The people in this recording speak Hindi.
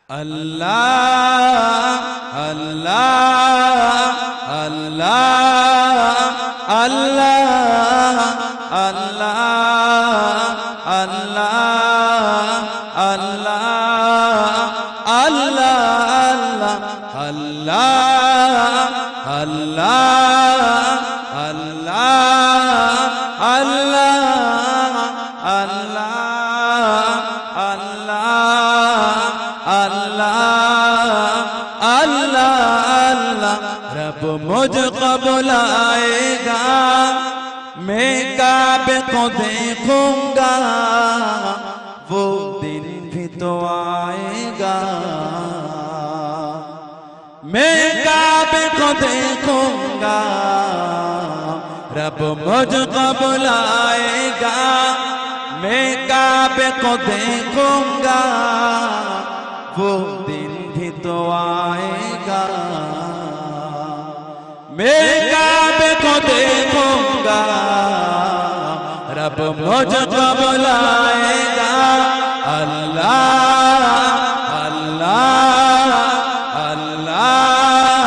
अल्लाह अल्लाह अल्लाह अल्लाह अल्लाह अल्लाह अल्लाह अल्लाह अल्लाह अल्लाह अल्लाह अल्लाह अल्लाह अल्लाह रब मुझको बुलाएगा, मैं काबे को देखूंगा, वो दिन भी तो आएगा। मैं काबे को देखूंगा, रब मुझको बुलाएगा, मैं काबे को देखूंगा, वो दिन भी तो आएगा। मैं काबे को देखूंगा, रब मुझको बुलाएगा। अल्लाह